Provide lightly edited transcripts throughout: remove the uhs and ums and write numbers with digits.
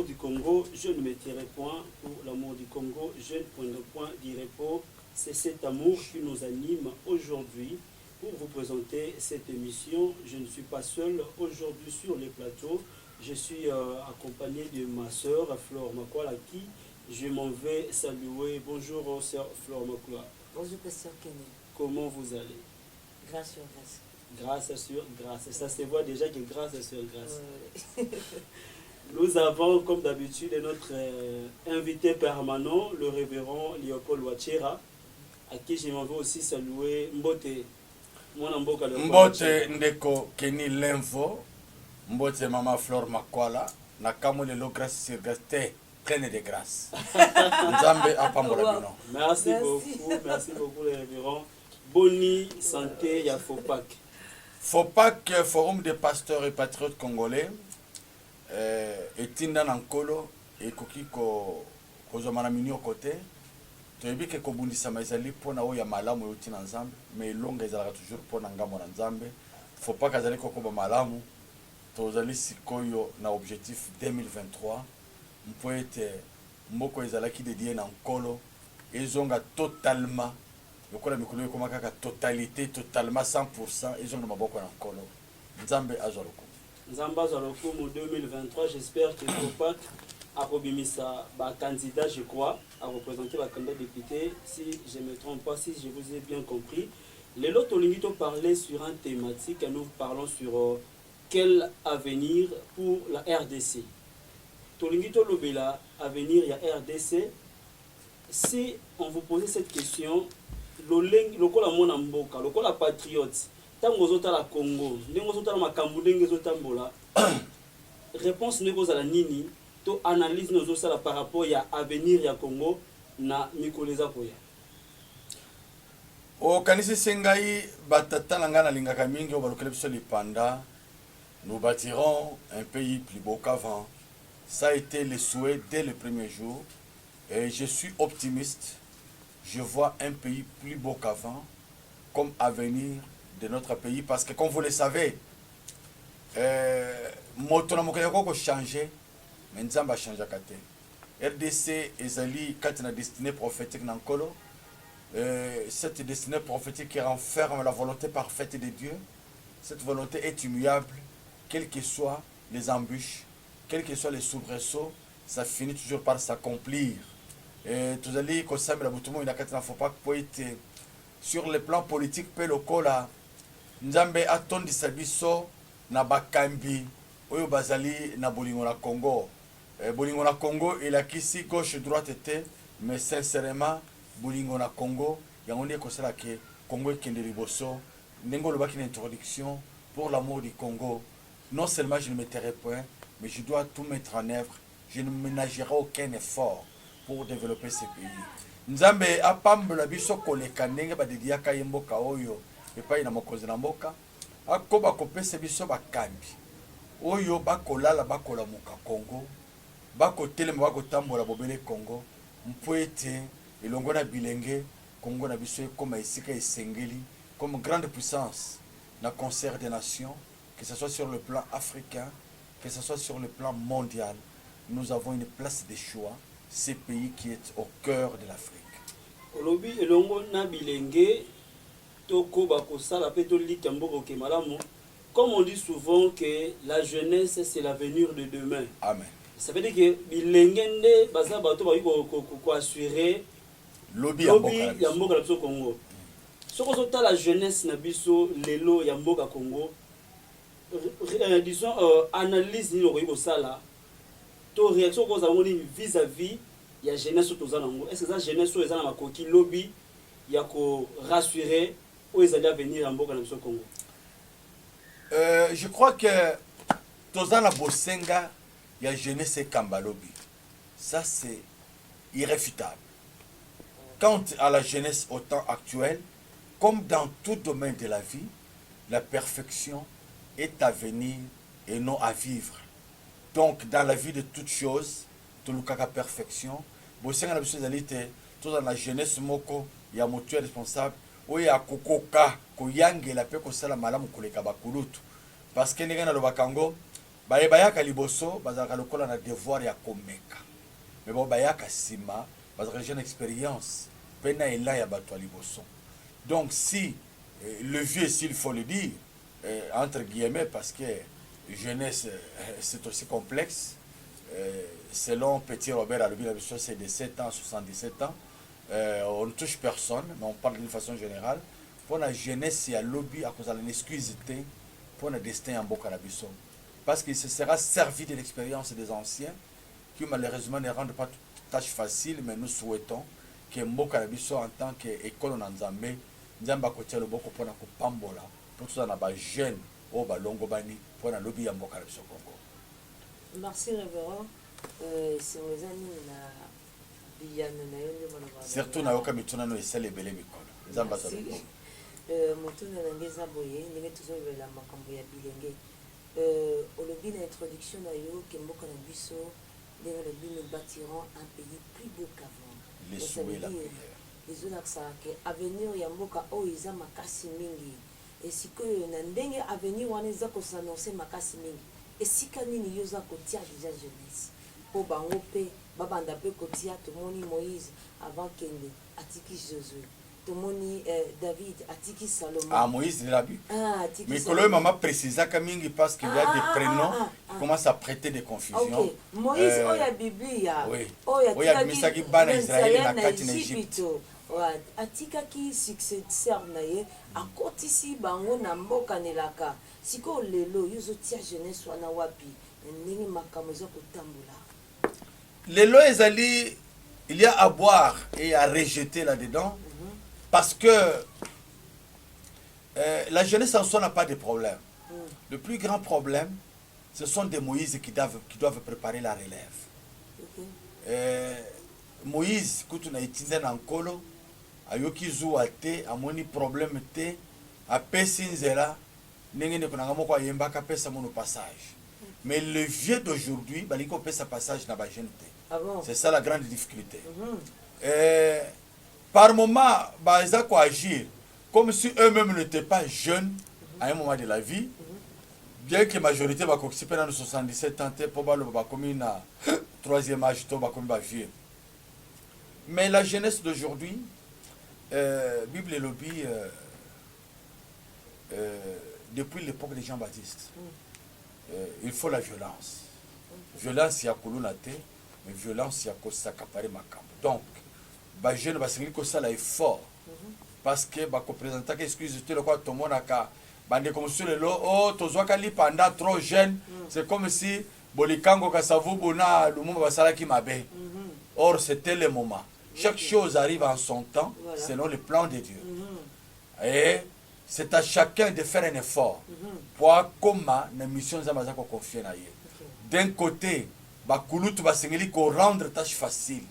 l'amour du Congo, je ne me tairai point. Pour l'amour du Congo, je ne prendrai point du repos. C'est cet amour qui nous anime aujourd'hui pour vous présenter cette émission. Je ne suis pas seul aujourd'hui sur les plateaux. Je suis accompagné de ma soeur Flore Makwala qui je m'en vais saluer. Bonjour sœur Flore Makwala. Bonjour pasteur Kenny. Comment vous allez? Grâce sur grâce. Grâce sur grâce. Ça se voit déjà que grâce sur grâce. Nous avons, comme d'habitude, notre invité permanent, le révérend Léopold Ouachera, à qui je m'en vais aussi saluer Mbote. Mbote Ndeko Kenny Lenvo, Mbote Mama Flore Makwala, Nakamole lo grâce sur grâce, pleine de grâce. Nzambe apambola bino. Merci beaucoup le révérend. Boni santé ya FOPAC. FOPAC, Forum des pasteurs et patriotes congolais, etinda na nkolo ekoki kozoma na minio côté toyebi ke kobundisama ezali mpona oyo ya malamu euti na nzambe mais elonga ezalaka toujours mpona ngambo na nzambe. FOPAC azali kokoba malamu tozali sikoyo na objectif 2023 mpo ete mboko ezalaki dédié na nkolo ezonga totalement lokola mikolo ekoma kaka totalité totalement 100% ezonga maboko na nkolo. Nzambe azwa lokumu. Nzambe azwa lokumu 2023. J'espère que FOPAC a kobimisa ba candidat, je crois, à représenter ba candidat député, si je ne me trompe pas, si je vous ai bien compris. Les lots Tolingito parlait sur un thématique et nous parlons sur quel avenir pour la RDC. Tolingito Lobela, avenir ya RDC. Si on vous posait cette question, lokola mona mboka, lokola patriote, tango zota la Congo, ndenge zota la makambu ndenge zota mbola, réponse ndenge za la nini, to analyse nozo sala par rapport ya avenir ya Congo na mikoleza koya. O kanisi sengai batata na ngana lingaka mingi o balokele biso lipanda, nous bâtirons un pays plus beau qu'avant. Ça a été le souhait dès le premier jour et je suis optimiste. Je vois un pays plus beau qu'avant comme avenir de notre pays parce que comme vous le savez, moto na mokaya ko changer mais nzamba changer kate. RDC ezali kati na destinée prophétique na nkolo. Cette destinée prophétique qui renferme la volonté parfaite de Dieu. Cette volonté est immuable, quelles que soient les embûches, quels que soient les soubresauts, ça finit toujours par s'accomplir. Et tout allez comme ça, mais la bouton il a qu'à faut pas être sur le plan politique pe lokola nzambe atondi sabiso na bakambi oyo bazali na bolingo na Congo. Bolingo na Congo il a qu'ici gauche droite était mais sincèrement bolingo na Congo yango ndeko sala ke Congo ekende liboso ndengo lo baki na introduction pour l'amour du Congo. Non seulement je ne me tairai point mais je dois tout mettre en œuvre. Je ne ménagerai aucun effort pour développer ce pays. Nzambe apambola biso koleka ndenge badediaka ye mboka oyo epai na mokonzi na mboka akoba kopesa biso bakambi oyo bakolala bakolamuka Congo bakotelema bakotambola bobele Congo mpo ete elongo na bilenge Congo na biso ekoma esika esengeli comme grande puissance na concert des nations, que ce soit sur le plan africain, que ce soit sur le plan mondial. Nous avons une place de choix, ce pays qui est au cœur de l'Afrique. Olobi elongo na bilenge toko bakosala peto likamboko ke malamu. Comme on dit souvent que la jeunesse c'est l'avenir de demain. Amen. Ça veut dire que bilengende baza bato ba ko assurer lobby ya mboka na Congo. Soko zota la jeunesse na biso lelo ya mboka Congo. Disons analyse ni lokoyi kosala to réaction ko za ngoni vis-à-vis ya jeunesse to zanango. Est-ce que ça jeunesse eza na makoki lobby ya ko rassurer o ezali avenir ya mboka na biso Congo? Je crois que tozana bosenga ya jeunesse et kambalobi. Ça c'est irréfutable. Quant à la jeunesse au temps actuel, comme dans tout domaine de la vie, la perfection est à venir et non à vivre. Donc, dans la vie de toutes choses, tout le cas de perfection, bosenga na biso ezalite tout dans la jeunesse moko ya motu responsable oya kokoka koyangela pe kosala malamu koleka bakulutu parce que ndenge na lobakango bayaka liboso bazalaka lokola na devoir ya komeka mais bon bayaka sima bazalaka jeune expérience mpe na ela ya bato ya liboso. Donc si le vieux, s'il faut le dire, entre guillemets, parce que jeunesse c'est aussi complexe, selon Petit Robert Alobi, c'est de 7 ans, 77 ans, on ne touche personne, mais on parle d'une façon générale. Pour la jeunesse, il y a lobby à cause de l'exclusité pour le destin en Bokanabiso. Parce qu'il se sera servi de l'expérience des anciens, qui malheureusement ne rendent pas tâche facile, mais nous souhaitons que Bokanabiso, en tant qu'école en Nzambe, Nzamba kotia loboko pona kopambola pour tout ça na ba jeune o ba longo bani pona lobby ya mboka na biso Congo. Merci révérend. C'est aux amis na biyana na yonde bana. Surtout na yoka mituna no esale bele mikolo. Nzamba za loboko. Motuna na ngeza boye ndenge tozobela makambo ya bilenge. Olobi na introduction na yo ke mboka na biso ndenge lobi nous bâtirons un pays plus beau qu'avant. Les souhaits la prière. ezolakisaka avenir ya mboka oyo eza makasi mingi esikoyo na ndenge avenir wana eza kosanonse makasi mingi esika nini yo oza kotia deja jeunesse mpo bango mpe babanda mpe kotia tomoni Moïse avant kende atiki Josué tomoni David atiki Salomon. Ah, Moïse de la Bible. Mais que maman précisaka mingi parce qu'il y a des prénoms qui commencent à prêter des confusions. Okay. Moïse oya Biblia. Oui. Oya misaki bana Israël na kati na Égypte. Atikaki successeur na ye akotisi bango na mboka nelaka siko lelo yozo tia jeunesse wana wapi ndenge makambo zo kotambola lelo ezali il y a à boire et à rejeter là-dedans parce que la jeunesse en soi n'a pas de problème. Le plus grand problème ce sont des Moïse qui doivent préparer la relève. Moïse kutuna itinza na nkolo ayoki zuwa te amoni problème te apesi nzela ndenge ndeko nanga moko ayembaka pesa mono passage. Mais le vieux d'aujourd'hui baliko pesa passage na ba jeune te. Ah bon? C'est ça la grande difficulté. Par moment baza ko agir comme si eux-mêmes n'étaient pas jeunes à un moment de la vie. Bien que la majorité va participer dans 77 ans pour ba komi na 3e âge to ba komi ba vieux. Mais la jeunesse d'aujourd'hui, Bible et lobby, depuis l'époque de Jean-Baptiste, il faut la violence. Violence, il y a Kulunate, mais violence, il y a Kosakapare Makambo. Donc, les jeunes vont ça l'effort. Parce que les représentants qui excusent tout le quoi, tout le monde a qu'à. Bande comme sur le lot, oh, tozoa kali panda trop jeune, c'est comme si Bolikango Kasavu Bona, le monde va s'arrêter ma baie. Or, c'était le moment. Chaque chose arrive en son temps, selon le plan de Dieu. Et c'est à chacun de faire un effort pour comment la mission de Zamazako confie. D'un côté, Bakulutu Basengeli ko rendre tâche facile.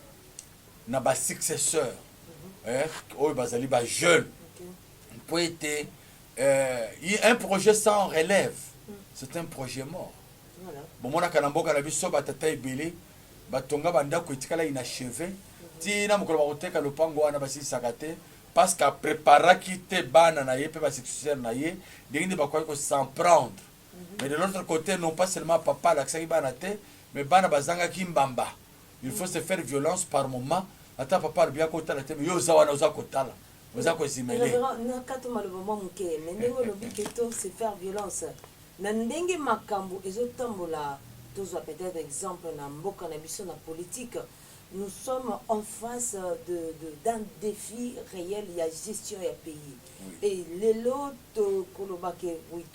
Na ba successeur, oh bazali ba jeune. Pour être un projet sans relève, c'est un projet mort. Bon, mon akanambo kanabiso batata ebele, batonga banda ko itikala inachevé. Tina mukolo bakoteka lopango wana basisaka te parce qu'a préparaki te bana na ye pe ba successeur na ye ndenge bakoki ko s'en prendre. Mais de l'autre côté non pas seulement papa l'aksaki bana te mais bana bazanga kimbamba. Il faut se faire violence par moment. Ata papa bien kotala te mais yo zawana oza kotala. Oza ko zimele. Na katuma le moment muke ndenge lobi keto se faire violence. Na ndenge makambo ezotambola tozwa peut-être exemple na mboka na biso na politique. Nous sommes en face d'un défi réel, il y a gestion et pays. Et les lots, oui,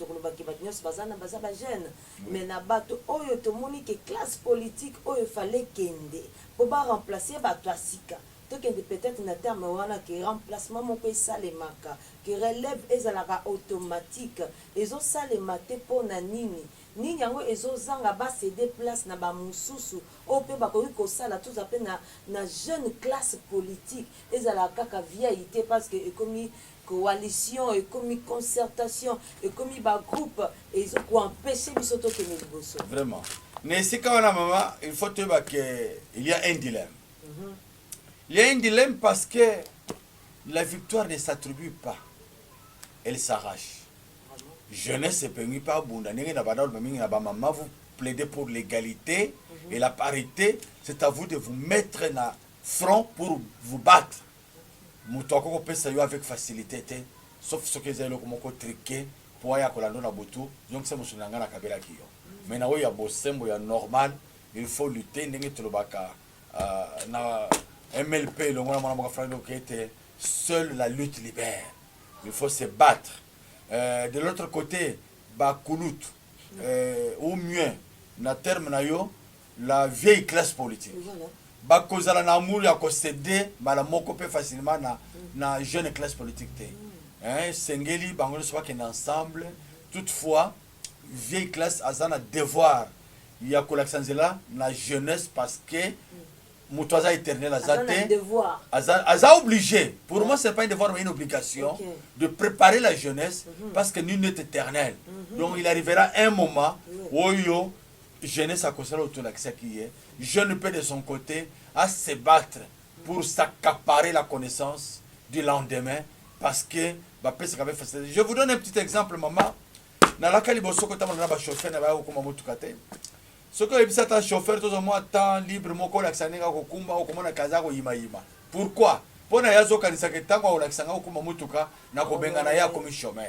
mais na bato oyo to moni que classe politique oyo fallait kende pour pas remplacer bato asika. Donc peut-être na terme wana que remplacement mon pays salemaka, que relève ezalaka automatique, ezo salemate pour na nini. Ni yango ezozanga ba céder place na ba mususu o pe ba ko sala tout ça na jeune classe politique ezala kaka vieillité parce que comme coalition et comme concertation et comme ba groupe ils ont empêché biso to kene liboso vraiment mais c'est quand la maman il faut te ba que il y a un dilemme. Il y a un dilemme parce que la victoire ne s'attribue pas, elle s'arrache. Jeunesse se permet pas bunda ndenge na badalo mingi na ba mama plaider pour l'égalité et la parité, c'est à vous de vous mettre en front pour vous battre. Moutouako peut ça avec facilité, sauf ce que vous avez triqué pour aller à Kolando na Botu, donc c'est mon na Kabela Kiyo. Mais na ya bosembo ya normal, il faut lutter ndenge tolobaka na MLP le mwana mwana frère qui était seule la lutte libère. Il faut se battre. De l'autre côté, Bakoulout, au mieux, na terme na yo, la vieille classe politique. Bakozala na amour ya ko céder bala moko pe facilement na jeune classe politique té. Hein, Sengeli bangolo soit qu'on ensemble. Toutefois, vieille classe azana devoir ya ko l'accenzela la jeunesse parce que Moutouaza éternel azate. Aza obligé. Pour moi, c'est pas un devoir mais une obligation de préparer la jeunesse parce que nul n'est éternel. Donc il arrivera un moment où yo jeunesse a conservé autour de l'accès qui est. Jeune peut de son côté à se battre pour s'accaparer la connaissance du lendemain parce que je vous donne un petit exemple, maman. Dans la caliboso que tu as chauffeur, ce que tu as chauffeur, tout le monde temps libre, mon collègue Sanega, Kokumba, Okomona Kazako, Ima. Pourquoi? Pour na yazo kanisa que tango au laksanga ou comme mutuka na kobenga na ya comme chômeur.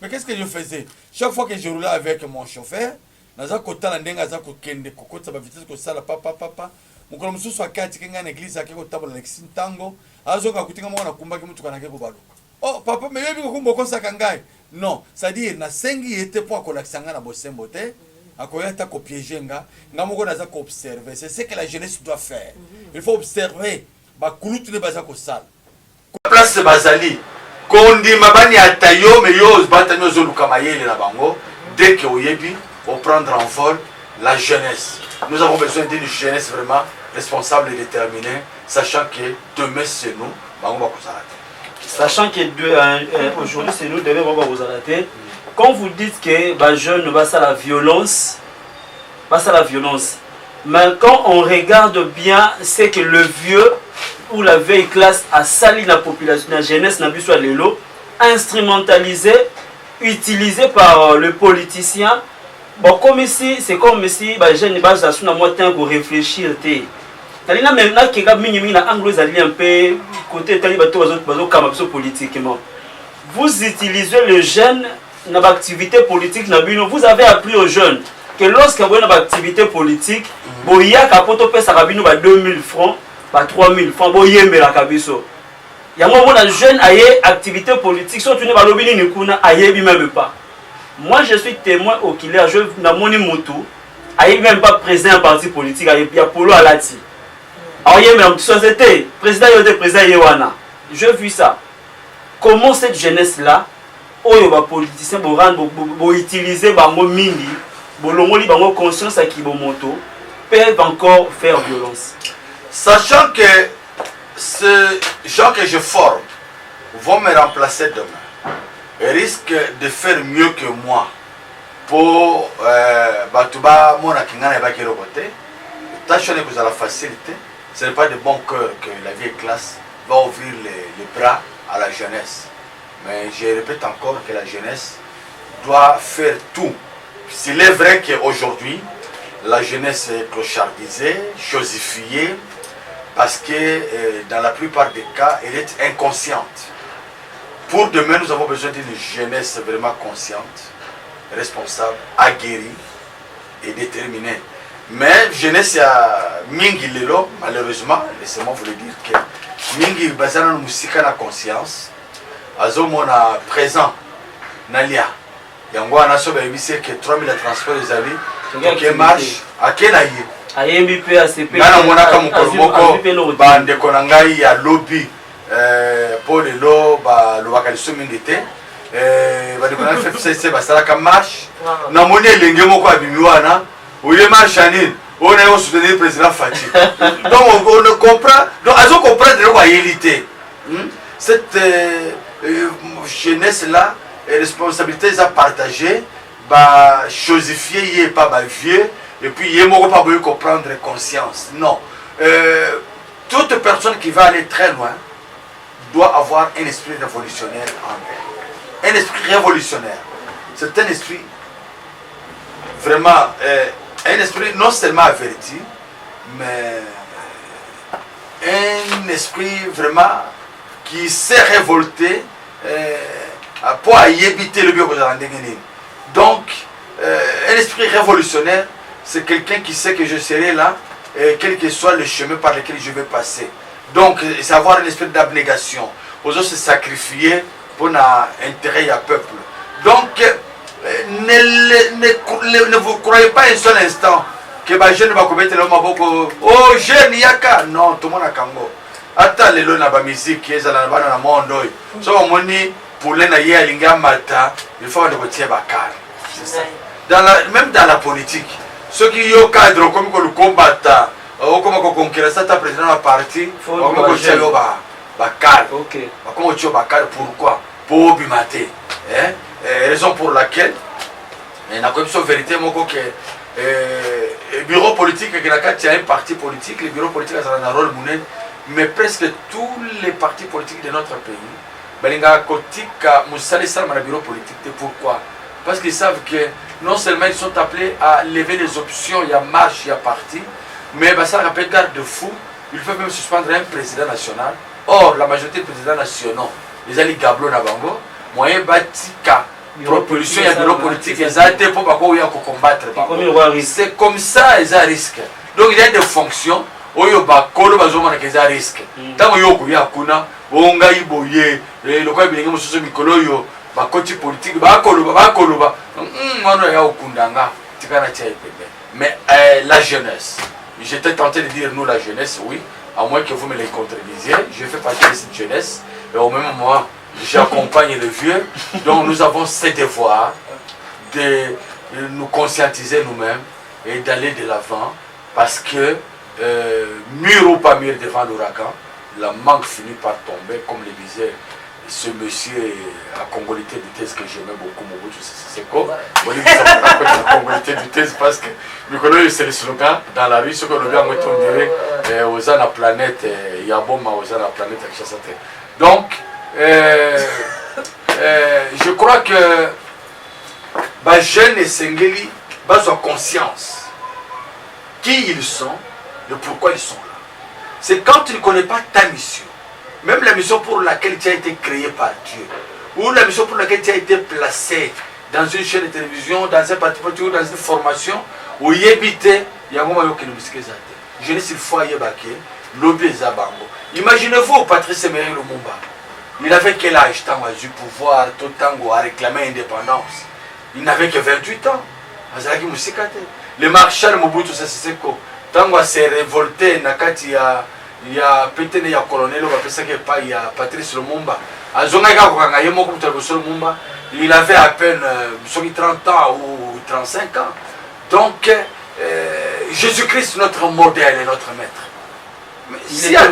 Mais qu'est-ce que je faisais? Chaque fois que je roulais avec mon chauffeur, naza kotala ndenga za kokende kokotsa ba vitesse ko sala papa. Mukolo mususu akati kenga na église akeko tabula lexin tango, azoka kutinga mwana kumbaki mutuka na keko baluka. Oh papa mais yebi ko kumbo kosa kangai. Non, c'est-à-dire na sengi était pour ko laksanga na bosembo te. Akoyata ko piégenga, ngamoko naza ko observer. C'est ce que la jeunesse doit faire. Il faut observer. Ba kulutu ne baza ko sala. Place bazali. Kondi mabani atayo me yo batanyo zoluka mayele na bango dès que oyebi pour prendre en vol la jeunesse. Nous avons besoin d'une jeunesse vraiment responsable et déterminée, sachant que demain c'est nous, bango ba kozala. Sachant que aujourd'hui c'est nous demain bango ba kozala. Quand vous dites que les jeunes ne passent à la violence, mais quand on regarde bien, c'est que le vieux ou la vieille classe a sali la population, la jeunesse n'a plus soit les lots, instrumentalisé, utilisé par le politicien. Bon, comme ici, c'est comme ici, les jeunes ne passent pas moins temps pour réfléchir. Maintenant, qui est un peu côté politiquement. Vous utilisez le jeune dans l'activité politique, vous avez appris aux jeunes que lorsqu'il y a une activité politique, il y a 2000 francs, 3000 francs, il y a un jeune qui a activité politique, surtout ne même pas. Moi je suis témoin oculaire, je n'ai même pas président d'un parti politique, il y a Polo Alati. Alors il y a même société, président Yewana. J'ai vu ça. Comment cette jeunesse-là, les politiciens vont utiliser bango mingi, bolongoli bango conscience à Kibomoto, peuvent encore faire violence. Sachant que ces gens que je forme vont me remplacer demain et risquent de faire mieux que moi pour Batuba Mona Kingana et Bakiro côté, tâchez que vous avez la facilité. Ce n'est pas de bon cœur que la vieille classe va ouvrir les bras à la jeunesse. Mais je répète encore que la jeunesse doit faire tout. S'il est vrai qu'aujourd'hui, la jeunesse est clochardisée, chosifiée, parce que dans la plupart des cas, elle est inconsciente. Pour demain, nous avons besoin d'une jeunesse vraiment consciente, responsable, aguerrie et déterminée. Mais jeunesse ya mingi lelo, malheureusement, laissez-moi vous le dire que mingi basana musika na conscience. Azomona présent nalia yango anasoba ebise que 3000 transferts ezali que marche akena ye ayembi pe ACP ngana mona ka mukolomoko bande konangai ya lobby pour le lo ba lo bakaliso mingete ba de kona FFCC basala ka marche na moni elenge moko abimiwana oye marche anine on est au soutenir le président Fati. Donc on ne comprend donc azo comprendre la réalité. Cette jeunesse là et responsabilité à partager bah chosifier pas bah vieux et puis il ne pas comprendre conscience non toute personne qui va aller très loin doit avoir un esprit révolutionnaire en elle. Un esprit révolutionnaire, c'est un esprit vraiment un esprit non seulement averti, mais un esprit vraiment qui s'est révolté pour éviter le bureau de la Ndengeni. Donc, un esprit révolutionnaire, c'est quelqu'un qui sait que je serai là, quel que soit le chemin par lequel je vais passer. Donc, c'est avoir un esprit d'abnégation. Aux autres se sacrifier pour l'intérêt du peuple. Donc, ne vous croyez pas un seul instant que les jeunes vont commettre le maboko. Oh, jeune, yaka. Non, tout le monde a kango. Attends, les lois de musique qui est dans le monde. Si on dit pour les naïa linga mata, il faut que vous bakar. C'est ça. Même dans la politique, ceux qui ont cadre comme le combattant, ou comme le conquérant, ça président de la partie, ou comme le tient bakar. Ok. Comme le tient bakar, pourquoi? Pour bimater. Raison pour laquelle, il y a une vérité, le bureau politique, il y a un parti politique, le bureau politique a un rôle monnaie, mais presque tous les partis politiques de notre pays, il y a un bureau politique. Pourquoi? Parce qu'ils savent que non seulement ils sont appelés à lever les options, il y a marche, il y a parti, mais ça rappelle garde-fou, ils peuvent même suspendre un président national. Or, la majorité des présidents nationaux, ils ont les gablots dans Bango, moyen batika, propulsion, il y a bureau politique, ils ont été pour combattre. C'est comme ça, ils ont un risque. Donc, il y a des fonctions. Oyo bakolo bazomana keza risque. Tango yoko ya kuna bonga iboye le kwa bilinga mususu mikolo yo bakoti politique bakolo ngano ya okundanga tikana tia ipembe. Mais la jeunesse, j'étais tenté de dire nous la jeunesse, oui, à moins que vous me les contredisiez, je fais partie de cette jeunesse et au même moment j'accompagne les vieux. Donc nous avons ce devoir de nous conscientiser nous-mêmes et d'aller de l'avant parce que mur ou pas mur devant l'ouragan, la manque finit par tomber, comme le disait ce monsieur à Congolité du thèse que j'aimais beaucoup, Mobutu Sese Seko. On dit que ça me rappelle la Congolité du thèse parce que c'est le slogan dans la rue, ce que l'on dirait aux la planète, Yaboma aux la planète avec Chassate. Donc, je crois que les jeunes et Sengeli ont conscience qui ils sont et pourquoi ils sont là. C'est quand tu ne connais pas ta mission, même la mission pour laquelle tu as été créé par Dieu, ou la mission pour laquelle tu as été placé dans une chaîne de télévision, dans un parti politique ou dans une formation, où il y a habité, il y a un moment où il y a une jeunesse, il faut y avoir lobby Zabango. Imaginez-vous Patrice Emery Lumumba. Il avait quel âge tant à du pouvoir, tout temps à réclamer l'indépendance? Il n'avait que 28 ans. Le marshal Mobutu Sese Seko, tant à s'est révolté, il y a pété il y a colonel, il y a Patrice Lumumba. Il avait à peine 30 ans ou 35 ans. Donc, Jésus-Christ, notre modèle et notre maître. S'il y a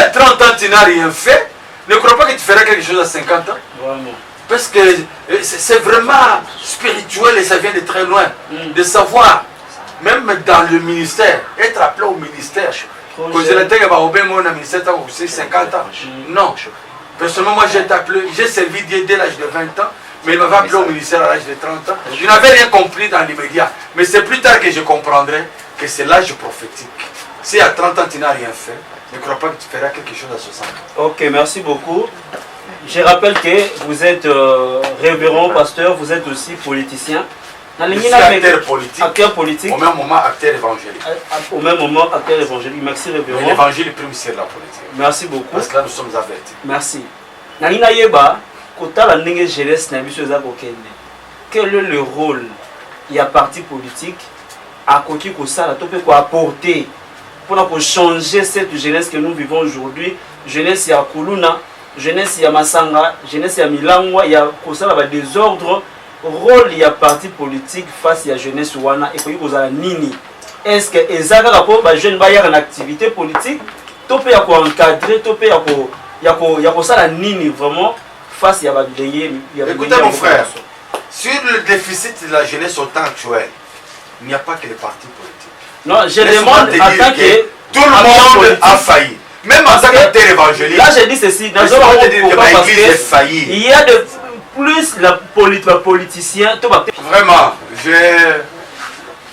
30 ans, tu n'as rien fait, ne crois pas que tu feras quelque chose à 50 ans. Vraiment. Parce que c'est vraiment spirituel et ça vient de très loin. De savoir, même dans le ministère, être appelé au ministère. Quand je l'ai dit, au ministère, c'est 50 ans. Non. Personnellement, moi j'ai servi Dieu dès l'âge de 20 ans, mais il m'avait appelé au ministère à l'âge de 30 ans. Je n'avais rien compris dans l'immédiat. Mais c'est plus tard que je comprendrai que c'est l'âge prophétique. Si à 30 ans tu n'as rien fait, ne crois pas que tu feras quelque chose à 60 ans. Ok, merci beaucoup. Je rappelle que vous êtes révérend pasteur, vous êtes aussi politicien. Je suis acteur politique. Acteur politique. Au même moment, acteur évangélique. Au même moment, acteur évangélique. Merci révérend. Mais l'évangile prime sur la politique. Merci beaucoup. Parce que là, nous sommes avertis. Merci. Nalina Yeba, kota la ndenge jeunesse na biso za kokende. Quel est le rôle il y a parti politique à côté ko ça to peut ko apporter pour changer cette jeunesse que nous vivons aujourd'hui, jeunesse ya Kuluna, jeunesse ya Masanga, jeunesse ya Milangwa, il y a ko ça va désordre, rôle il y a parti politique face à jeunesse wana et ko za nini. Est-ce que ezaka rapport ba jeune ba ya en activité politique, to peut ya ko encadrer, to peut ya ko ça la nini vraiment face à Babyleye. Écoutez mon frère, sur le déficit de la jeunesse au temps actuel, il n'y a pas que les partis politiques. Non, je demande en tant que tout le monde a failli. Même en tant qu'acteur évangélique. Là, je dis ceci, dans il y a de plus la politicien. Vraiment,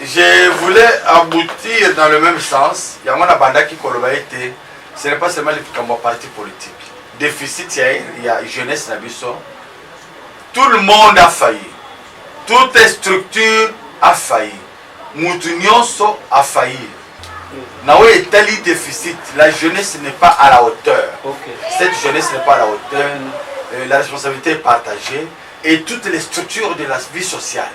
je voulais aboutir dans le même sens. Il y a un banda qui été. Ce n'est pas seulement le parti politique. Déficit, il y a jeunesse nabiso. Tout le monde a failli. Toute structure a failli. Moutounionso a failli. Naoui est tel déficit. La jeunesse n'est pas à la hauteur. Okay. Cette jeunesse n'est pas à la hauteur. La responsabilité est partagée. Et toutes les structures de la vie sociale,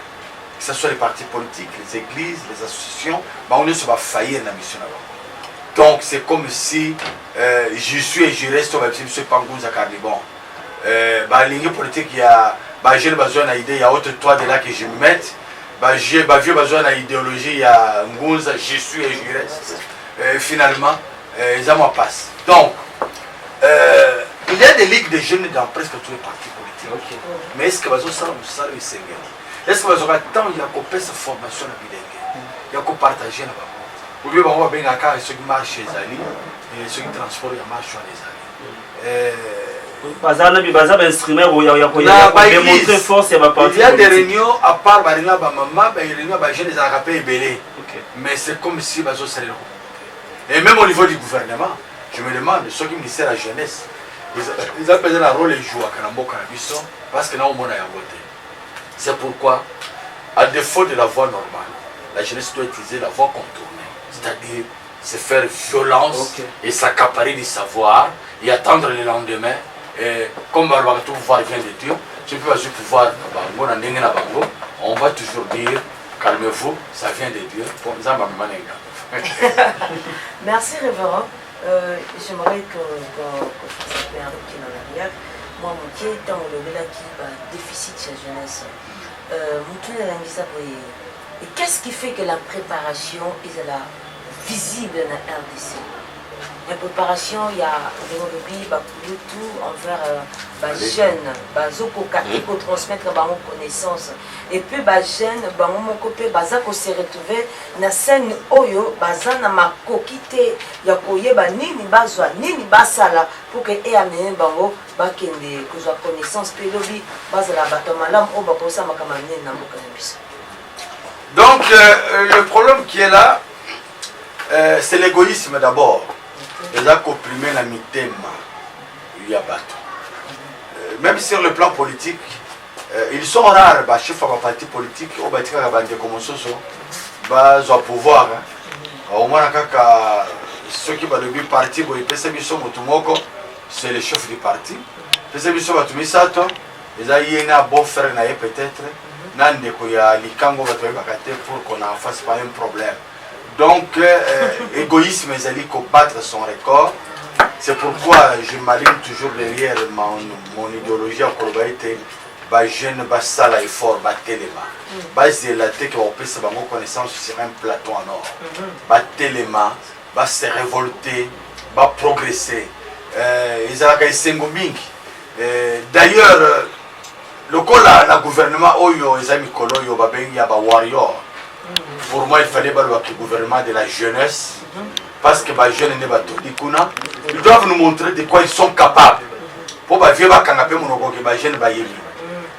que ce soit les partis politiques, les églises, les associations, on ne va faillir dans la mission. Donc c'est comme si je suis et je reste, je ne suis pas un Cardibon. La ligne politique, il y a j'ai besoin d'idée, il y a autre toi de là que je me mette. J'ai besoin d'idéologie, il y a Ngunza, je suis et je reste. Finalement, ça me passe. Donc, il y a des ligues de jeunes dans presque tous les partis politiques. Okay. Mais est-ce que vous avez ça au Sénégal? Est-ce que vous avez tant il y a qu'on cette formation à Bilingue? Il y a qu'on partage là bas. Ou bien on va bien à cœur ceux qui marchent chez Ali et ceux qui transportent les marches chez les Ali. Il y a des réunions à part les réunions maman, les réunions jeunes les arabes belés. Mais c'est comme si vous avez et même au niveau du gouvernement, je me demande ceux qui ministèrent la jeunesse. Ils ont besoin d'un rôle et jouer à Kanambo Canabiso parce que nous avons voté. C'est pourquoi, à défaut de la voie normale, la jeunesse doit utiliser la voie contournée, c'est-à-dire se faire violence et s'accaparer du savoir et attendre le lendemain. Et comme tout pouvoir vient de Dieu, tu peux pas juste pouvoir, on va toujours dire calmez-vous, ça vient de Dieu. Merci, révérend. J'aimerais que fasse un recul en arrière. Moi, mon pied est dans le déficit de la jeunesse. Et qu'est-ce qui fait que la préparation est là, visible dans la RDC? La préparation, il y a tout envers les jeunes, pour transmettre leurs connaissances. Et puis les jeunes, ils se retrouver dans la scène oyo, dans ma coquille, il y a nini bazwa, nini basala pour que ait amené bango, bakende, que soit connaissance, puis lobby, bazala batomalam, ou bakosa makamane namboka nabisa. Donc le problème qui est là, c'est l'égoïsme d'abord. Les a comprimé la mitema, il y a bateau. Même sur le plan politique, ils sont rares, les chefs de parti politique, au bâtiment de commencer à pouvoir. Au moins, ceux qui ont le parti, c'est le chef du parti. Ils ont un bon frère peut-être, pour qu'on en fasse pas un problème. Donc, égoïsme, ils allaient combattre son record. C'est pourquoi je m'aligne toujours derrière mon idéologie en Kolobaïté. Les jeunes, les efforts, les téléma. C'est la tête qui va opérer sa connaissance sur un plateau en or. Les téléma, se révolter, progresser. Ils ont des d'ailleurs, le gouvernement, ils ont des warriors. Pour moi, il fallait le gouvernement de la jeunesse, parce que les jeunes ils doivent nous montrer de quoi ils sont capables. Pour que les jeunes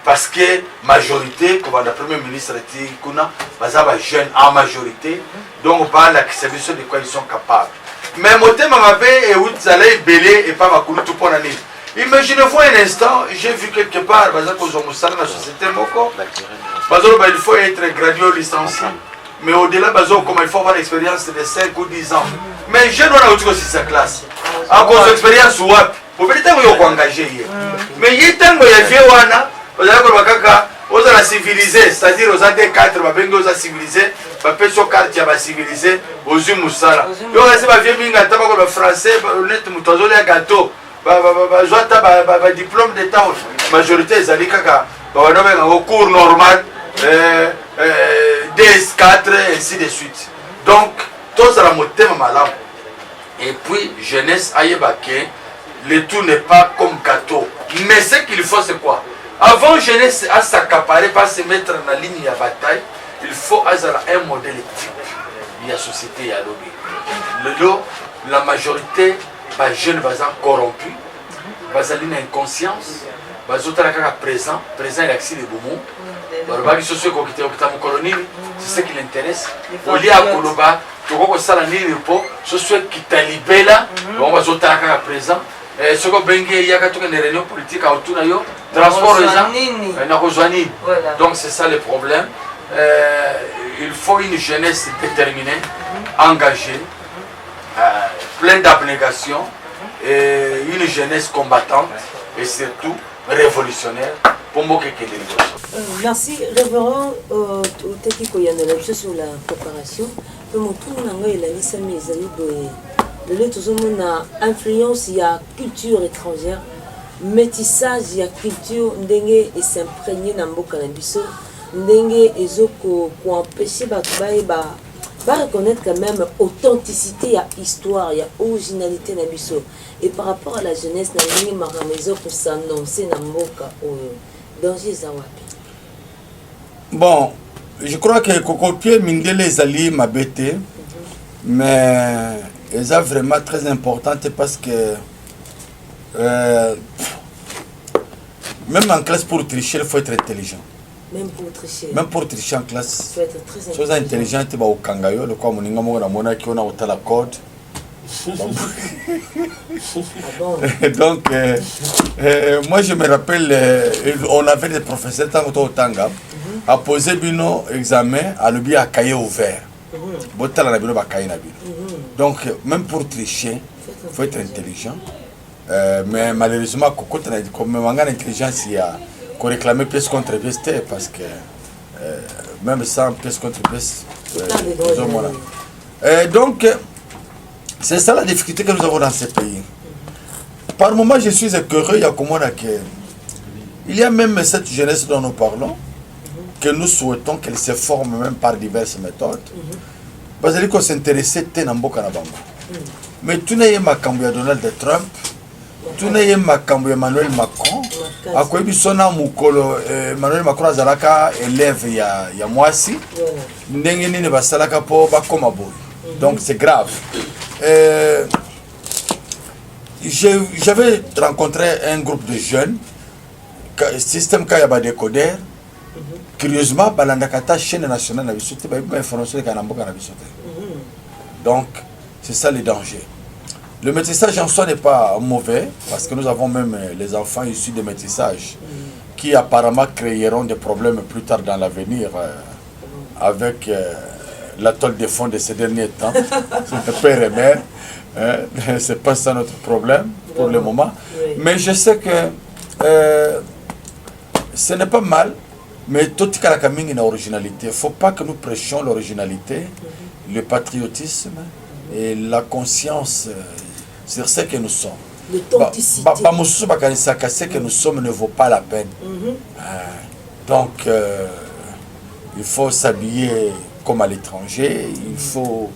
parce que la majorité, comme le Premier ministre dit, les jeunes en majorité, donc on parle de quoi ils sont capables. Mais mon thème et où vous allez belé et pas ma couleur tout pour l'année. Imaginez-vous un instant, j'ai vu quelque part, dans la société, il faut être gradué licencié. Mais au-delà, comme il faut avoir l'expérience de 5 ou 10 ans. Mais je dois avoir aussi sa classe. À cause de l'expérience, vous pouvez être engagé. Mais il y a des gens qui sont civilisés, c'est-à-dire aux années 4, ils sont civilisés, ils sont civilisés, aux Moussala. Ils sont français, ils ont gâteau. Diplôme d'État, la majorité des Alikaka, au cours normal, DS4, et ainsi de suite. Donc, tout ça, c'est malade. Et puis, jeunesse, le tout n'est pas comme gâteau. Mais ce qu'il faut, c'est quoi? Avant jeunesse à s'accaparer, pas se mettre dans la ligne de bataille, il faut avoir un modèle type de la société. Il y a la majorité, les jeunes sont corrompus, ils ont une inconscience, ils sont présents, il y a accès de boumou. balobaki soso ekokita mokolo nini, c'est ce qui l'intéresse. Olia koloba tokokosala nini mpo soso ekita libela bango bazotala kaka présent. Soki obengi eyaka tokende réunion politique aotuna yo transport eza nakozwa nini. Donc c'est ça le problème. Il faut une jeunesse déterminée, engagée, pleine d'abnégation, et une jeunesse combattante et surtout révolutionnaire pour moquer que des Merci, révérend Teki Koyanola, sur la préparation. Pour mon tour, il a laissé mes amis de l'autre influence, il y a culture étrangère, métissage, il y a culture, ndenge et s'imprégner dans le cannabis, ndenge et zoko pour empêcher bah reconnaître quand même authenticité, il y a histoire, il y a originalité dans biso. Et par rapport à la jeunesse, ndenge maramaison pour s'annoncer dans mboka danger zawapi. Bon, je crois que Kokopie Mindele Zali m'a bêté, mais elles sont vraiment très importantes parce que même en classe pour tricher, il faut être intelligent. Même pour tricher. Même pour tricher en classe. Il faut être très intelligent. Chose intelligente, tu vas au Kangayo, le quoi mon ingamo na mona qui on a au la code. Donc, moi je me rappelle, on avait des professeurs tant au Tanga à poser bino examen à l'objet à cahier ouvert. Donc, même pour tricher, il faut être intelligent. Mais malheureusement, comme l'intelligence, il y a qu'on réclame pièce contre pièce parce que même sans pièce contre pièce, donc, c'est ça la difficulté que nous avons dans ce pays. Par moment, je suis écœuré, il y a même cette jeunesse dont nous parlons, que nous souhaitons qu'elle se forme même par diverses méthodes. Parce qu'on s'intéressait à Namboka Nabamba. Mais tout n'est pas de Donald Trump, tout n'est pas Emmanuel Macron. À quoi il sonne Emmanuel Macron Azalaka élève il y a moi aussi. N'engeni ba salaka po ba komaboy. Donc c'est grave. J'avais rencontré un groupe de jeunes, système Kayaba décodeur. Curieusement, Balandakata, chaîne nationale, donc c'est ça le danger. Le métissage en soi n'est pas mauvais, parce que nous avons même les enfants issus de métissage qui apparemment créeront des problèmes plus tard dans l'avenir avec la toile de fond de ces derniers temps. Père et mère, c'est pas ça notre problème pour le moment. Mais je sais que ce n'est pas mal. Mais tout ce qui est originalité, il ne faut pas que nous prêchions l'originalité, le patriotisme et la conscience sur ce que nous sommes. L'authenticité. Ce que nous sommes ne vaut pas la peine. Donc, il faut s'habiller comme à l'étranger, il faut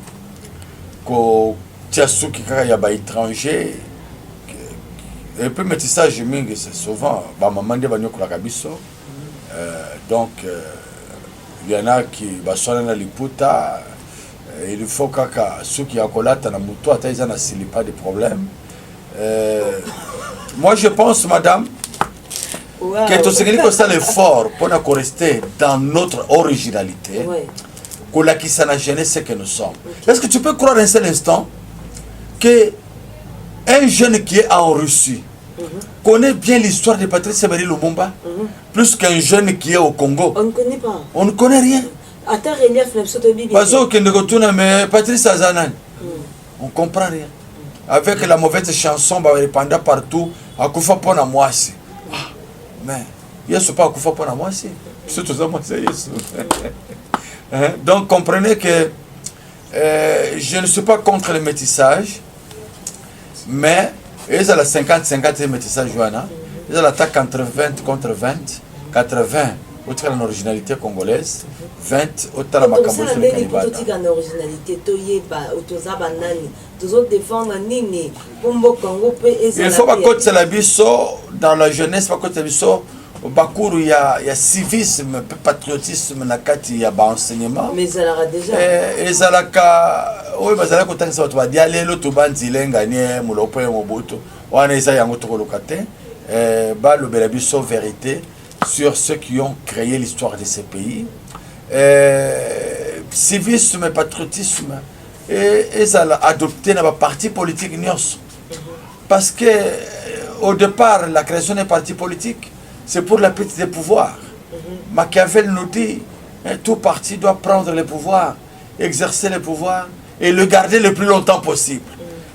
que Tiasuki Kayaba étranger. Et puis, métissage, c'est souvent, maman de Banyoko Lakabiso. Donc, il y en a qui sont dans les putas. Il faut que ceux qui ont collat dans moto, ils n'ont pas de problème. Moi, je pense, madame, que tout ce qui est l'effort pour nous rester dans notre originalité, que la qui s'en a gêné, c'est que nous sommes. Est-ce que tu peux croire un seul instant que un jeune qui est en Russie connaît bien l'histoire de Patrice Emery Lumumba plus qu'un jeune qui est au Congo? On ne connaît pas. On ne connaît rien. Parce que mais Patrice Azanan, on ne comprend rien. Avec la mauvaise chanson, bah, répandant partout, à Koufa Pona Moisi. Mais, il n'y a pas à Koufa Pona Moisi. Surtout ça, moi, c'est donc, comprenez que je ne suis pas contre le métissage, mais ils ont la 50-50 métissage, ils ont l'attaque entre 20 contre 20, 80 autre que l'originalité congolaise, 20 autre que la macambo sur le Canibala. Il faut pas que la biso dans la jeunesse, pas que la biso au Bakourou, il y a civisme, patriotisme, il y a enseignement. Mais ça l'aura déjà. Et ça l'a oui, mais ça l'a quand ça va dire aller l'autre bande zilen gagner moulopé mobutu. On est ça yango to kolokate. Ba le belabiso vérité sur ceux qui ont créé l'histoire de ces pays. Civisme et patriotisme, et ils ont adopté un parti politique. Parce que au départ, la création d'un parti politique, c'est pour la prise des pouvoirs. Machiavel nous dit, tout parti doit prendre le pouvoir, exercer le pouvoir et le garder le plus longtemps possible.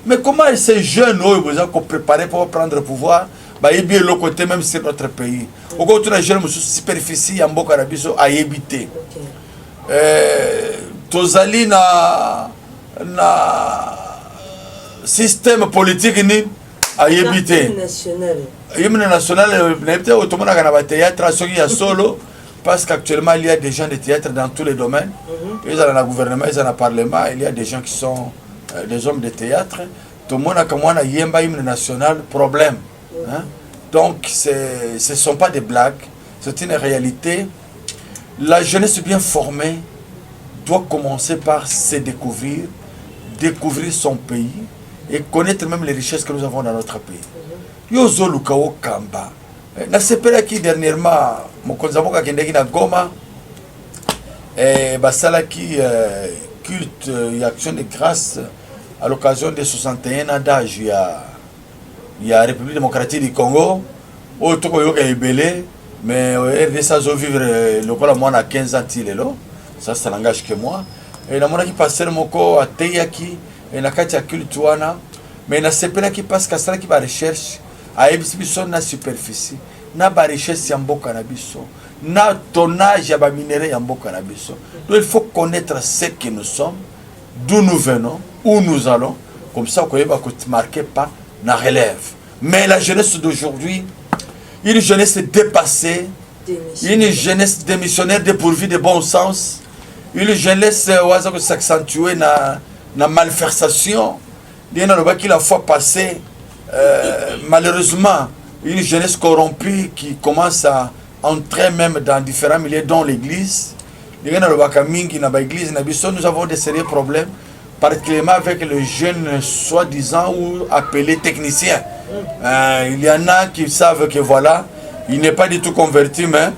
Mais comment ces jeunes ils ont préparé pour prendre le pouvoir, ils bien le côté même sur notre pays. Au contraire, les jeunes sont superficie en Boko Harabiso à éviter. Tozali na système politique ni à éviter. Hymne national, tout le monde a un théâtre, solo, parce qu'actuellement il y a des gens de théâtre dans tous les domaines. Ils ont le gouvernement, ils ont le parlement, il y a des gens qui sont des hommes de théâtre. Tout le monde a comme un hymne national, problème. Donc ce ne sont pas des blagues, c'est une réalité. La jeunesse bien formée doit commencer par se découvrir, découvrir son pays et connaître même les richesses que nous avons dans notre pays. Yozo Lukao Kamba. Na sepela qui dernièrement, Mokonzaboka Kendeki na Goma, basala qui culte et action de grâce à l'occasion des 61 ans d'âge, il y a la République démocratique du Congo, où tout le monde est belé, mais RDC a vivre le moins à 15 ans, ça, ça n'engage que moi. Et la monnaie qui passe le moko à Teyaki, et la katia cultuana, mais na sepela qui passe qu'à ça qui va recherche, à Ebisbison na superficie, na ba richesse yambo cannabis, na tonnage ya ba minerai yambo cannabis. Donc il faut connaître ce que nous sommes, d'où nous venons, où nous allons, comme ça qu'on va marquer pas la relève. Mais la jeunesse d'aujourd'hui, une jeunesse dépassée, une jeunesse démissionnaire dépourvue de bon sens, une jeunesse qui s'accentue dans la malversation. Il y a qui la fois passée, malheureusement, une jeunesse corrompue qui commence à entrer même dans différents milieux, dont l'église. Nous avons des sérieux problèmes, particulièrement avec les jeunes soi-disant ou appelés techniciens. Il y en a qui savent que voilà, il n'est pas du tout converti, mais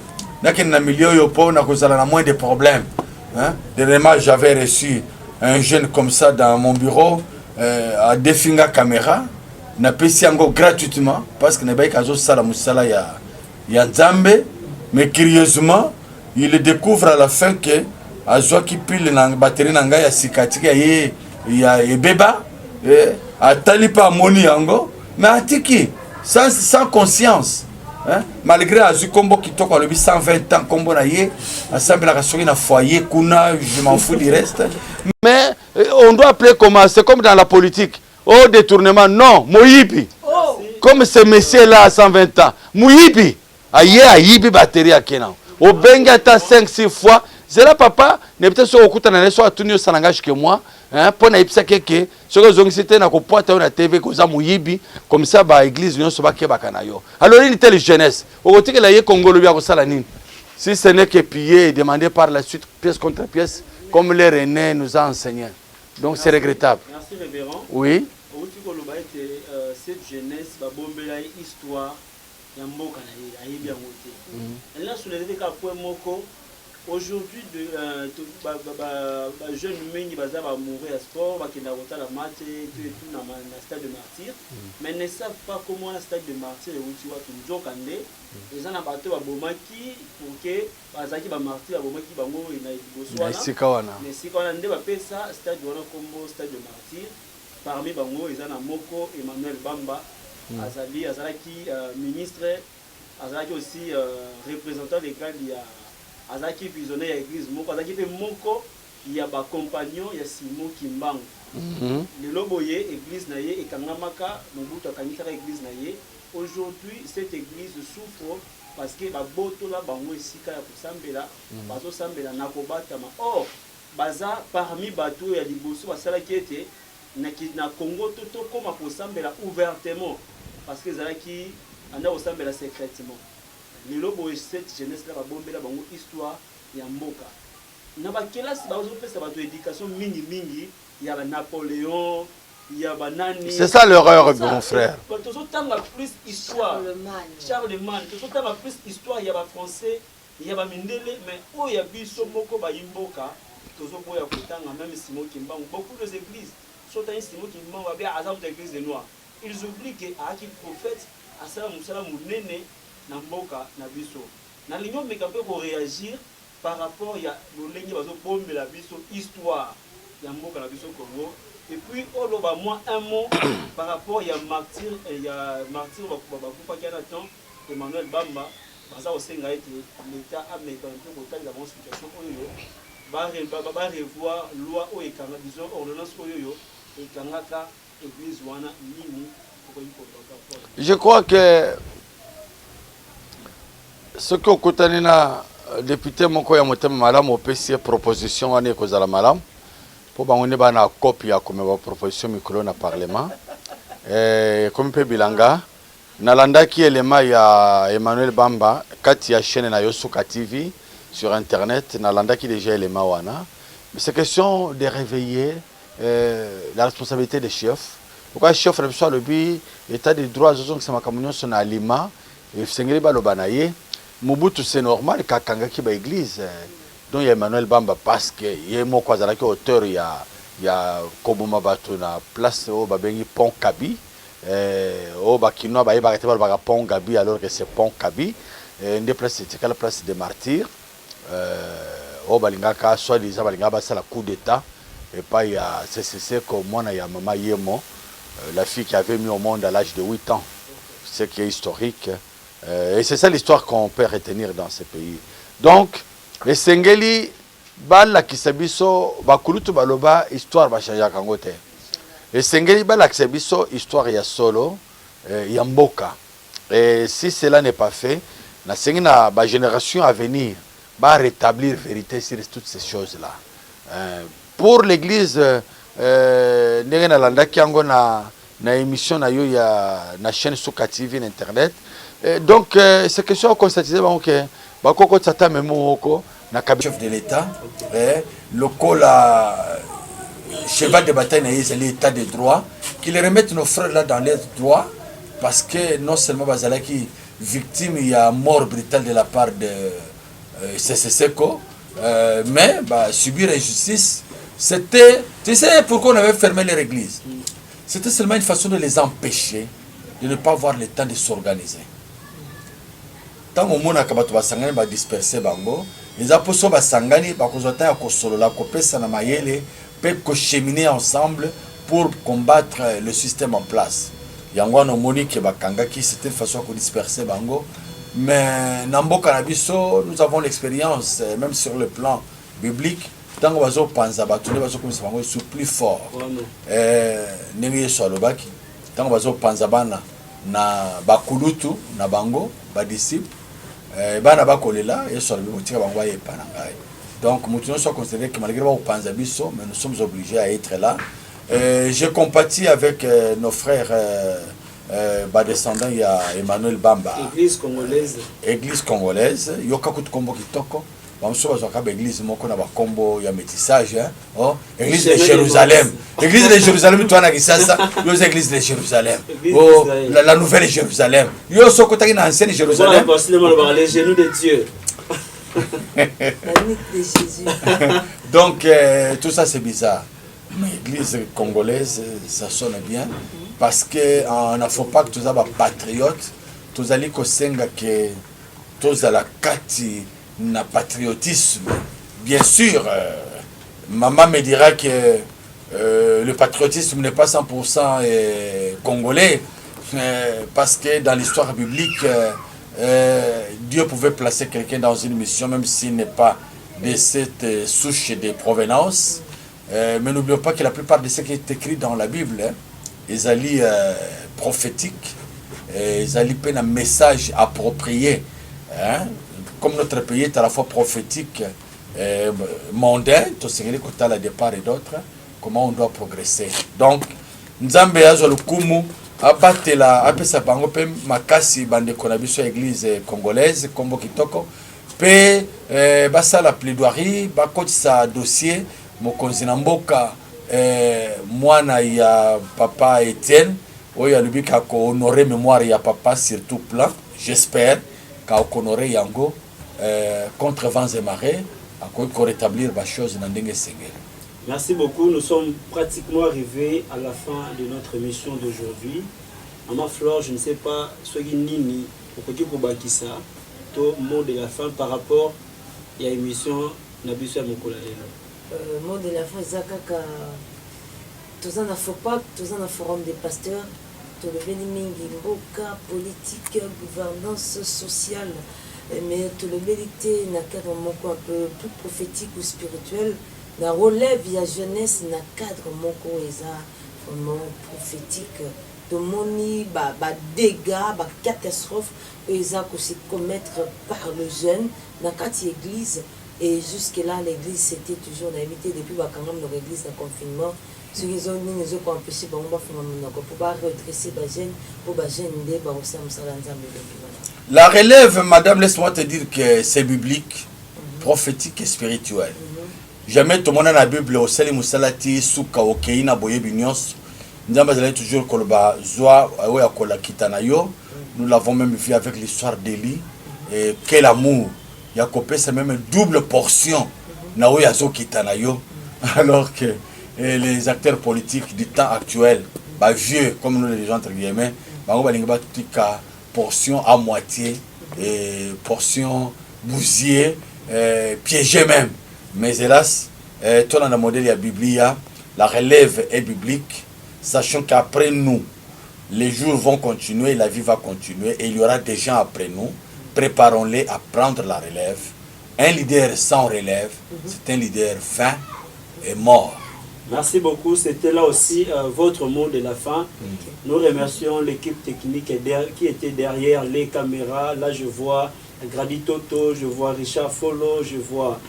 dans le milieu, il y a moins de problèmes. Dernièrement, j'avais reçu un jeune comme ça dans mon bureau, à Definga Caméra, na pesi encore gratuitement, parce que ne pas kazo sala musala ya Nzambe, mais curieusement, il découvre à la fin que azwa ki pile na batterie na ngai ya sikatika ya beba, atali pa moni yango, mais atiki sans conscience. Malgré Azu Kombo qui toque le 120 ans, Kombo na ye, assemble la rassuri na foyer, kuna, je m'en fous du reste. Mais on doit appeler comment? C'est comme dans la politique. Oh, détournement, non, Moyibi. Oh. Comme ce monsieur-là à 120 ans. Moyibi. Aïe, aïe, batterie à Kenan. Au Bengata 5-6 fois. C'est là, papa, n'est peut-être sur le coup, t'en soit tout mieux, ça n'engage que moi. Pour n'aïpsa keke, ce que vous avez na kopoata na TV koza Moyibi, comme ça, bah, église, nous sommes pas bakanayo. Alors, il était les jeunesse. Au côté que la Congo le bien salanine. Si ce n'est que pillé et demandé par la suite, pièce contre pièce, comme les René nous a enseigné. Donc, c'est regrettable. Merci, révérend. Oui. Cette jeunesse va bomber l'histoire ya mboka na ye ayebi yango te. Elle a soulevé ka point moko aujourd'hui de jeunes mingi baza ba mourir à sport ba kenda kota la match tout na stade de martyr, mais ne savent pas comment le stade de martyr et uti wa tunzokande eza na bato ba bomaki pour que bazaki ba martyr ba bomaki bango na boswana mais sikawana nde ba pesa stade wana kombo stade de martyr. Parmi bango ils ont Moko Emmanuel Bamba, Azalaki ministre, Azalaki aussi représentant légal, il y a Azalaki prisonnier à l'église Moko, Azalaki Moko, il y a ba compagnon, il y a Simon Kimbangu. Le loboye église naye et Kangamaka, Mobutu Kanitara église naye. Aujourd'hui cette église souffre parce que ba boto la bango esika ya kusambela, bazo sambela nakobata ma. Or baza parmi bato ya liboso basala kiete na Congo tout comme pour sambela ouvertement parce que zalaki anda au sambela secrètement les lobo cette jeunesse là ba bombela bango histoire ya mboka na ba kelasi ba zo pesa ba éducation mingi ya ba Napoléon il y a banani. C'est ça l'erreur, mon frère. Quand tu as plus histoire, Charlemagne, tu as plus histoire, il y a des Français, il y a des Mindele, mais où il y a biso moko ba yimboka, tu as kotanga même Simon Kimbangu, beaucoup de églises, soit un Simon Kimbangu, il y a des églises de noirs. Ils oublient que Aki prophète, à ça musala munene na mboka na biso. Na linyo mekape pour réagir par rapport à l'olenge bazo bombe la biso histoire ya mboka na biso Congo. Et puis on a moi un mot par rapport à martyr bakufa qui a temps Emmanuel Bamba baza osenga ete l'état américain pour autant de la situation oyo va revoir loi o ekanga disons ordonnance oyo ekangaka église wana nini. Je crois que ce que okutani na député moko ya motema malamu opesi proposition wana ekozala malamu po bango ne bana copie ya komeba proposition mikolo na parlement comme pe bilanga nalandaki elema ya Emmanuel Bamba kati ya chaîne na Yosuka TV sur internet nalandaki déjà elema wana, mais c'est question de réveiller la responsabilité des chefs. Pourquoi chef na biso alobi état de droit zozo que makamunyo sona alima et sengeli baloba na ye Mobutu c'est normal kakanga ki ba église donc il y a Emmanuel Bamba parce que ye moko azalaki auteur ya kobuma bato na place o babengi pont Kabi o bakino ba yeba kete ba pont Gabi alors que c'est pont Kabi une place c'est quelle place des martyrs o balingaka soit disant balinga ba sala coup d'état et pas il y a c'est comme moi na ya mama Yemo la fille qui avait mis au monde à l'âge de 8 ans, ce qui est historique. Et c'est ça l'histoire qu'on peut retenir dans ce pays. Donc, les Sengeli, Bala Kisabiso, Bakulutu Baloba, histoire Bachaya Kangote. Les Sengeli, Bala Kisabiso, histoire ya solo, Yamboka. Et si cela n'est pas fait, la Sengena, la génération à venir, va rétablir vérité sur toutes ces choses-là. Pour l'église, ndenge nalandaki yango na émission na yo ya na chaîne Suka TV na internet donc c'est question constater bango que bakoko tsata memoko na chef de l'état lokola cheval de bataille na l'état de droit qu'ils remettent nos frères là dans les droits parce que non seulement bazalaki victime il y a mort brutale de la part de Seko mais subir injustice. C'était, tu sais pourquoi on avait fermé les églises? C'était seulement une façon de les empêcher de ne pas avoir le temps de s'organiser. Tant que mona kabato basangani ba disperser bango, les apôtres basangani ba kozota ya kosolola kopesa na mayele pe ko cheminer ensemble pour combattre le système en place. Yango no moni ke bakangaki c'était une façon de disperser bango, mais namboka na biso nous avons l'expérience même sur le plan biblique. Tant que bazo panza batune bazo komisa bango sur plus fort ndenge yesu alobaki tant bazo panza bana na bakulutu na bango ba disciple bana bakolela yesu alobi motika bango ayepa na ngai donc mutu nyonso considéré que malgré ba panza biso mais nous sommes obligés à être là. Je compatis avec nos frères descendants il y a Emmanuel Bamba église congolaise yoka kutukombo kitoko. L'église de métissage, église de Jérusalem. L'église de Jérusalem, toi, l'église de Jérusalem. La nouvelle Jérusalem. Yo soko taki na ancienne Jérusalem. Les genoux de Dieu. Donc, tout ça, c'est bizarre. Mais l'église congolaise, ça sonne bien. Parce qu'il ne faut pas que tu sois patriote. Tu allais kosenga que tu as la kati. Na patriotisme, bien sûr, maman me dira que le patriotisme n'est pas 100% congolais, parce que dans l'histoire biblique, Dieu pouvait placer quelqu'un dans une mission, même s'il n'est pas de cette souche de provenance. Mais n'oublions pas que la plupart de ce qui est écrit dans la Bible, ils allaient prophétiques, ils allaient un message approprié. Comme notre pays est à la fois prophétique et mondain, tout ce qui est à la départ et d'autres, comment on doit progresser. Donc, Nzambe azo lukumu abatela apesa bango pe makasi bande konabiso église congolaise kombo kitoko pe basa la plaidoirie bakotisa dossier mokonzi na mboka mwana ya papa Etienne oyo alubi ka ko honorer mémoire ya papa sur tout plan. J'espère ka ko honorer yango contre vents et marées à ko rétablir ba chose na ndenge sengeli. Merci beaucoup. Nous sommes pratiquement arrivés à la fin de notre émission d'aujourd'hui. Maman Flore, je ne sais pas ce qui nini pour Bakissa, tout mot de la fin par rapport à l'émission Nabiso Mokola. Mot de la fin, Zakaka, tous en FOPAC, tous en forum des pasteurs, tout le bénimingi, mboka, politique, gouvernance sociale, mais tout le mérité n'a cadre un peu plus prophétique ou spirituel, la relève la jeunesse n'a cadre moko eza vraiment prophétique. De moni dégâts, catastrophe, ils ont se commettre par le jeune dans la église. Et jusque-là, l'église, c'était toujours l'invité depuis quand même l'église dans le confinement. Ce qu'ils ont dit, ils ont empêché pour redresser les jeunes, pour les jeunes, La relève, madame, laisse-moi te dire que c'est biblique, prophétique et spirituel. Jamais tout le monde dans la Bible, au Sali Moussalati, Souka, Okeina, Boye Binyos. Nous avons toujours Kolba Zoa, Oya Kitanayo. Nous l'avons même vu avec l'histoire d'Élie. Et quel amour! Yakopé, c'est même une double portion. Naoya Zo Kitanayo. Alors que les acteurs politiques du temps actuel, vieux, comme nous les gens entre guillemets, portion à moitié, et portion bousillée, piégée même. Mais hélas, tout dans le modèle de la Bible, la relève est biblique. Sachant qu'après nous, les jours vont continuer, la vie va continuer et il y aura des gens après nous. Préparons-les à prendre la relève. Un leader sans relève, c'est un leader vain et mort. Merci beaucoup. C'était là aussi votre mot de la fin. Nous remercions l'équipe technique qui était derrière les caméras. Là, je vois Grady Toto, je vois Richard Follo, je vois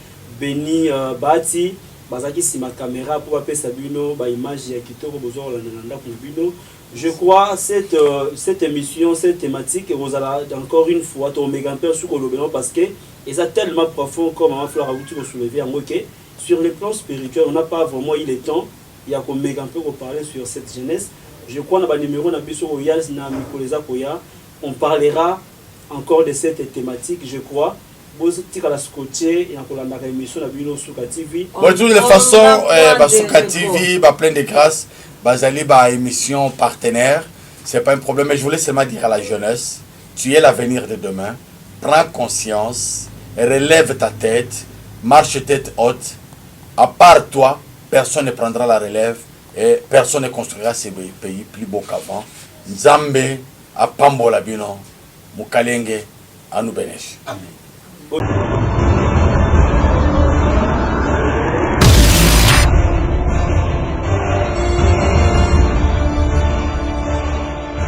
Benny Bati. Bazaki si ma caméra pour appeler Sabino, image ya kitoko bozo la nanda kubino. Je crois cette émission, cette thématique, vous allez encore une fois ton méga père sous Kolobeno parce que ils a tellement profond comme Maman Flore a voulu soulever en ok. Sur le plan spirituel, on n'a pas vraiment eu le temps. Il y a comme méga père pour parler sur cette jeunesse. Je crois dans le numéro na biso Oyas na Mikoleza Koya, on parlera encore de cette thématique, je crois. De toutes les façons, Souka TV, plein de grâce, Bazali, émission partenaire, c'est pas un problème. Mais je voulais seulement dire à la jeunesse, tu es l'avenir de demain, prends conscience, relève ta tête, marche tête haute. À part toi, personne ne prendra la relève et personne ne construira ces pays plus beaux qu'avant. Nzambe, Apambola Bino, Mukalenge, Anubenesh. Amen.